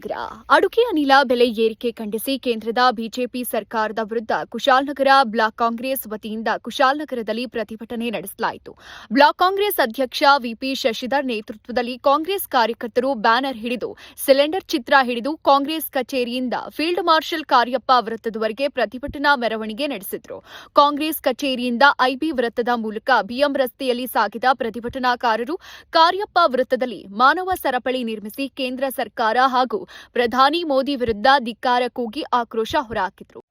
ಕುಶಾಲನಗರ ಅಡುಗೆ ಅನಿಲ ಬೆಲೆ ಏರಿಕೆ ಖಂಡಿಸಿ ಕೇಂದ್ರದ ಬಿಜೆಪಿ ಸರ್ಕಾರದ ವಿರುದ್ಧ ಕುಶಾಲನಗರ ಬ್ಲಾಕ್ ಕಾಂಗ್ರೆಸ್ ವತಿಯಿಂದ ಕುಶಾಲನಗರದಲ್ಲಿ ಪ್ರತಿಭಟನೆ ನಡೆಸಲಾಯಿತು. ಬ್ಲಾಕ್ ಕಾಂಗ್ರೆಸ್ ಅಧ್ಯಕ್ಷ ವಿಪಿ ಶಶಿಧರ್ ನೇತೃತ್ವದಲ್ಲಿ ಕಾಂಗ್ರೆಸ್ ಕಾರ್ಯಕರ್ತರು ಬ್ಯಾನರ್ ಹಿಡಿದು ಸಿಲಿಂಡರ್ ಚಿತ್ರ ಹಿಡಿದು ಕಾಂಗ್ರೆಸ್ ಕಚೇರಿಯಿಂದ ಫೀಲ್ಡ್ ಮಾರ್ಷಲ್ ಕಾರ್ಯಪ್ಪ ವೃತ್ತದವರೆಗೆ ಪ್ರತಿಭಟನಾ ಮೆರವಣಿಗೆ ನಡೆಸಿದರು. ಕಾಂಗ್ರೆಸ್ ಕಚೇರಿಯಿಂದ ಐಬಿ ವೃತ್ತದ ಮೂಲಕ ಬಿಎಂ ರಸ್ತೆಯಲ್ಲಿ ಸಾಗಿದ ಪ್ರತಿಭಟನಾಕಾರರು ಕಾರ್ಯಪ್ಪ ವೃತ್ತದಲ್ಲಿ ಮಾನವ ಸರಪಳಿ ನಿರ್ಮಿಸಿ ಕೇಂದ್ರ ಸರ್ಕಾರ ಹಾಗೂ ಪ್ರಧಾನಿ ಮೋದಿ ವಿರುದ್ಧ ಧಿಕ್ಕಾರ ಕೂಗಿ ಆಕ್ರೋಶ ಹೊರಹಾಕಿದರು.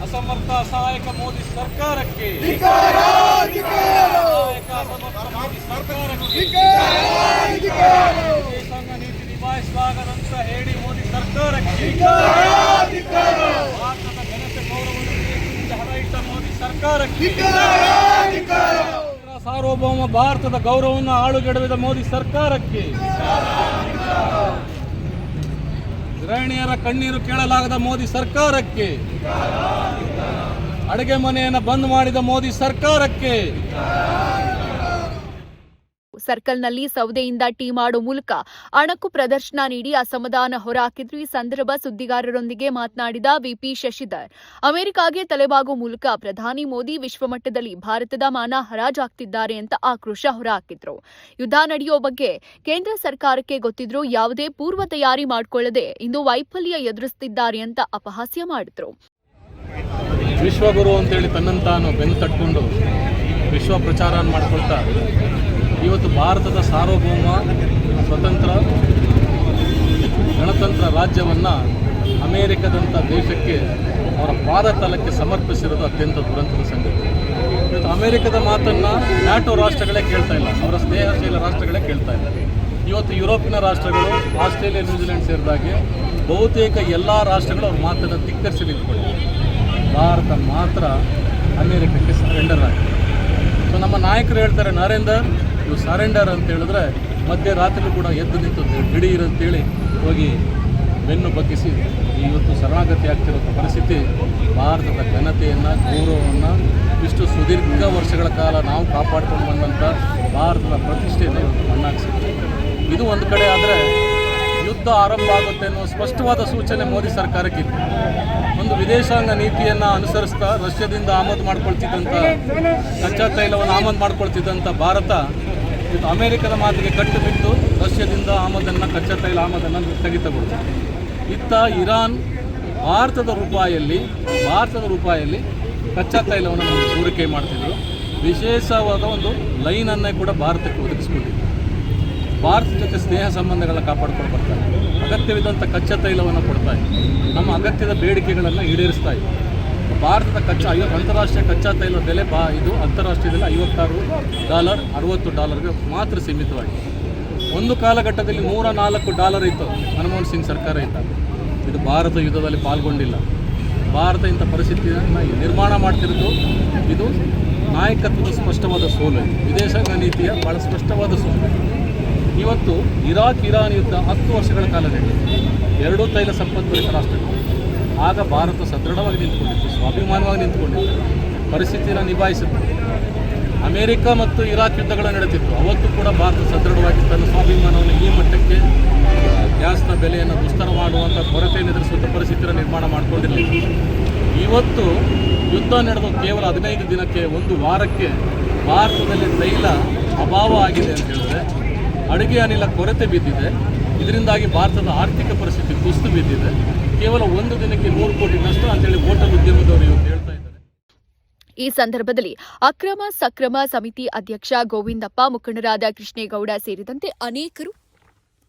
ಅಸಮರ್ಥ ಸಹಾಯಕ ಮೋದಿ ಸರ್ಕಾರಕ್ಕೆ ವಿದೇಶಾಂಗ ನೀತಿ ನಿಭಾಯಿಸಲಾಗದಂತ ಹೇಳಿ ಮೋದಿ ಸರ್ಕಾರಕ್ಕೆ ಭಾರತದ ಘನತೆ ಗೌರವವನ್ನು ಹರಯಿಟ್ಟ ಮೋದಿ ಸರ್ಕಾರಕ್ಕೆ ಸಾರ್ವಭೌಮ ಭಾರತದ ಗೌರವವನ್ನು ಹಾಳುಗೆಡವಿದ ಮೋದಿ ಸರ್ಕಾರಕ್ಕೆ ಗೃಹಿಣಿಯರ ಕಣ್ಣೀರು ಕೇಳಲಾಗದ ಮೋದಿ ಸರ್ಕಾರಕ್ಕೆ ಅಡುಗೆ ಮನೆಯನ್ನು ಬಂದ್ ಮಾಡಿದ ಮೋದಿ ಸರ್ಕಾರಕ್ಕೆ ಸರ್ಕಲ್ನಲ್ಲಿ ಸೌದೆಯಿಂದ ಟೀ ಮಾಡೋ ಮೂಲಕ ಅಣಕು ಪ್ರದರ್ಶನ ನೀಡಿ ಅಸಮಾಧಾನ ಹೊರಹಾಕಿದ್ರು. ಈ ಸಂದರ್ಭ ಸುದ್ದಿಗಾರರೊಂದಿಗೆ ಮಾತನಾಡಿದ ವಿಪಿ ಶಶಿಧರ್, ಅಮೆರಿಕಾಗೆ ತಲೆಬಾಗುವ ಮೂಲಕ ಪ್ರಧಾನಿ ಮೋದಿ ವಿಶ್ವಮಟ್ಟದಲ್ಲಿ ಭಾರತದ ಮಾನ ಹರಾಜಾಗ್ತಿದ್ದಾರೆ ಅಂತ ಆಕ್ರೋಶ ಹೊರಹಾಕಿದ್ರು. ಯುದ್ಧ ನಡೆಯೋ ಬಗ್ಗೆ ಕೇಂದ್ರ ಸರ್ಕಾರಕ್ಕೆ ಗೊತ್ತಿದ್ರೂ ಯಾವುದೇ ಪೂರ್ವ ತಯಾರಿ ಮಾಡಿಕೊಳ್ಳದೆ ಇಂದು ವೈಫಲ್ಯ ಎದುರಿಸುತ್ತಿದ್ದಾರೆ ಅಂತ ಅಪಹಾಸ್ಯ ಮಾಡಿದ್ರು. ವಿಶ್ವಗುರು ಅಂತೇಳಿ ತನ್ನಂತಾನು ಬೆನ್ನು ತಟ್ಕೊಂಡು ವಿಶ್ವ ಪ್ರಚಾರ ಮಾಡಿಕೊಳ್ತಾ ಇವತ್ತು ಭಾರತದ ಸಾರ್ವಭೌಮ ಸ್ವತಂತ್ರ ಗಣತಂತ್ರ ರಾಜ್ಯವನ್ನು ಅಮೇರಿಕದಂಥ ದೇಶಕ್ಕೆ ಅವರ ಪಾದತಲಕ್ಕೆ ಸಮರ್ಪಿಸಿರೋದು ಅತ್ಯಂತ ದುರಂತದ ಸಂಗತಿ. ಇವತ್ತು ಅಮೇರಿಕದ ಮಾತನ್ನು ನ್ಯಾಟೋ ರಾಷ್ಟ್ರಗಳೇ ಕೇಳ್ತಾ ಇಲ್ಲ, ಅವರ ಸ್ನೇಹಶೀಲ ರಾಷ್ಟ್ರಗಳೇ ಕೇಳ್ತಾ ಇಲ್ಲ. ಇವತ್ತು ಯುರೋಪಿನ ರಾಷ್ಟ್ರಗಳು, ಆಸ್ಟ್ರೇಲಿಯಾ, ನ್ಯೂಜಿಲೆಂಡ್ ಸೇರಿದಾಗೆ ಬಹುತೇಕ ಎಲ್ಲ ರಾಷ್ಟ್ರಗಳು ಅವ್ರ ಮಾತನ್ನು ಧಿಕ್ಕರಿಸಿ ನಿಂತ್ಕೊಂಡಿವೆ. ಭಾರತ ಮಾತ್ರ ಅಮೇರಿಕಕ್ಕೆ ಸರೆಂಡರ್ ಆಗಿದೆ. ಸೊ ನಮ್ಮ ನಾಯಕರು ಹೇಳ್ತಾರೆ, ನರೇಂದರ್ ಇವು ಸರೆಂಡರ್ ಅಂತ ಹೇಳಿದ್ರೆ ಮಧ್ಯರಾತ್ರಿ ಕೂಡ ಎದ್ದು ನಿಂತು ದಿಢೀರ್ ಅಂತೇಳಿ ಹೋಗಿ ಬೆನ್ನು ಬಗ್ಗಿಸಿ ಇವತ್ತು ಶರಣಾಗತಿ ಆಗ್ತಿರೋ ಪರಿಸ್ಥಿತಿ ಭಾರತದ ಘನತೆಯನ್ನು, ಗೌರವವನ್ನು, ಇಷ್ಟು ಸುದೀರ್ಘ ವರ್ಷಗಳ ಕಾಲ ನಾವು ಕಾಪಾಡ್ಕೊಂಡು ಬಂದಂಥ ಭಾರತದ ಪ್ರತಿಷ್ಠೆಯನ್ನು ಇವತ್ತು ಮಣ್ಣಾಗಿಸಿದೆ. ಇದು ಒಂದು ಕಡೆ ಆದರೆ ಯುದ್ಧ ಆರಂಭ ಆಗುತ್ತೆ ಅನ್ನೋ ಸ್ಪಷ್ಟವಾದ ಸೂಚನೆ ಮೋದಿ ಸರ್ಕಾರಕ್ಕಿತ್ತು. ಒಂದು ವಿದೇಶಾಂಗ ನೀತಿಯನ್ನು ಅನುಸರಿಸ್ತಾ ರಷ್ಯಾದಿಂದ ಆಮದು ಮಾಡ್ಕೊಳ್ತಿದ್ದಂಥ ಕಚ್ಚಾ ತೈಲವನ್ನು ಆಮದು ಮಾಡ್ಕೊಳ್ತಿದ್ದಂಥ ಭಾರತ ಇವತ್ತು ಅಮೇರಿಕದ ಮಾತಿಗೆ ಕಟ್ಟು ಬಿದ್ದು ರಷ್ಯಾದಿಂದ ಕಚ್ಚಾ ತೈಲ ಆಮದನ್ನು ಸ್ಥಗಿತಗೊಳಿಸಿದೆ. ಇತ್ತ ಇರಾನ್ ಭಾರತದ ರೂಪಾಯಲ್ಲಿ ಕಚ್ಚಾ ತೈಲವನ್ನು ಪೂರೈಕೆ ಮಾಡ್ತಿದ್ರು. ವಿಶೇಷವಾದ ಒಂದು ಲೈನನ್ನೇ ಕೂಡ ಭಾರತಕ್ಕೆ ಒದಗಿಸ್ಕೊಂಡಿದೆ. ಭಾರತದ ಜೊತೆ ಸ್ನೇಹ ಸಂಬಂಧಗಳನ್ನ ಕಾಪಾಡ್ಕೊಂಡು ಬರ್ತಾರೆ. ಅಗತ್ಯವಿದ್ದಂಥ ಕಚ್ಚಾ ತೈಲವನ್ನು ಕೊಡ್ತಾ ಇದೆ. ನಮ್ಮ ಅಗತ್ಯದ ಬೇಡಿಕೆಗಳನ್ನು ಈಡೇರಿಸ್ತಾ ಇದೆ. ಭಾರತದ ಅಂತಾರಾಷ್ಟ್ರೀಯ ಕಚ್ಚಾ ತೈಲ ಬೆಲೆ ಇದು ಅಂತಾರಾಷ್ಟ್ರೀಯದಲ್ಲಿ $56, $60ಗೆ ಮಾತ್ರ ಸೀಮಿತವಾಗಿದೆ. ಒಂದು ಕಾಲಘಟ್ಟದಲ್ಲಿ $104 ಇತ್ತು ಮನಮೋಹನ್ ಸಿಂಗ್ ಸರ್ಕಾರ ಇದ್ದಾಗ. ಇದು ಭಾರತ ಯುದ್ಧದಲ್ಲಿ ಪಾಲ್ಗೊಂಡಿಲ್ಲ. ಭಾರತ ಇಂಥ ಪರಿಸ್ಥಿತಿಯನ್ನು ನಿರ್ಮಾಣ ಮಾಡ್ತಿರೋದು ಇದು ನಾಯಕತ್ವದ ಸ್ಪಷ್ಟವಾದ ಸೋಲು, ವಿದೇಶಾಂಗ ನೀತಿಯ ಭಾಳ ಸ್ಪಷ್ಟವಾದ ಸೋಲು. ಇವತ್ತು ಇರಾನ್ ಯುದ್ಧ 10 ವರ್ಷಗಳ ಕಾಲ ನಡೆಯಿತು. ಎರಡೂ ತೈಲ ಸಂಪದ್ಭರಿತ ರಾಷ್ಟ್ರಗಳು. ಆಗ ಭಾರತ ಸದೃಢವಾಗಿ ನಿಂತ್ಕೊಂಡಿತ್ತು, ಸ್ವಾಭಿಮಾನವಾಗಿ ನಿಂತ್ಕೊಂಡಿತ್ತು, ಪರಿಸ್ಥಿತಿಯನ್ನು ನಿಭಾಯಿಸಿತ್ತು. ಅಮೆರಿಕ ಮತ್ತು ಇರಾಕ್ ಯುದ್ಧಗಳು ನಡೆದಿತ್ತು. ಅವತ್ತು ಕೂಡ ಭಾರತ ಸದೃಢವಾಗಿ ತನ್ನ ಸ್ವಾಭಿಮಾನವನ್ನು ಈ ಮಟ್ಟಕ್ಕೆ ಗ್ಯಾಸ್ನ ಬೆಲೆಯನ್ನು ದುಸ್ತರ ಮಾಡುವಂಥ ಕೊರತೆಯನ್ನು ಎದುರಿಸುವಂಥ ಪರಿಸ್ಥಿತಿಯನ್ನು ನಿರ್ಮಾಣ ಮಾಡಿಕೊಂಡಿರಲಿಲ್ಲ. ಇವತ್ತು ಯುದ್ಧ ನಡೆದು ಕೇವಲ 15 ದಿನಕ್ಕೆ, ಒಂದು ವಾರಕ್ಕೆ ಭಾರತದಲ್ಲಿ ತೈಲ ಅಭಾವ ಆಗಿದೆ ಅಂತ ಹೇಳಿದ್ರೆ, ಅಡುಗೆ ಅನಿಲ ಕೊರತೆ ಬಿದ್ದಿದೆ. ಇದರಿಂದಾಗಿ ಭಾರತದ ಆರ್ಥಿಕ ಪರಿಸ್ಥಿತಿ ಕುಸಿದು ಬಿದ್ದಿದೆ. ಕೇವಲ ಒಂದು ದಿನಕ್ಕೆ 100 ಕೋಟಿ ನಷ್ಟ ಅಂತೇಳಿ ಹೋಟೆಲ್ ಉದ್ಯಮದವರು ಇವತ್ತು ಹೇಳ್ತಾ ಇದ್ದಾರೆ. ಈ ಸಂದರ್ಭದಲ್ಲಿ ಅಕ್ರಮ ಸಕ್ರಮ ಸಮಿತಿ ಅಧ್ಯಕ್ಷ ಗೋವಿಂದಪ್ಪ, ಮುಖಂಡರಾದ ಕೃಷ್ಣೇಗೌಡ ಸೇರಿದಂತೆ ಅನೇಕರು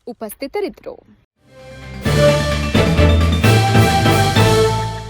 ಉಪಸ್ಥಿತರಿದ್ದರು.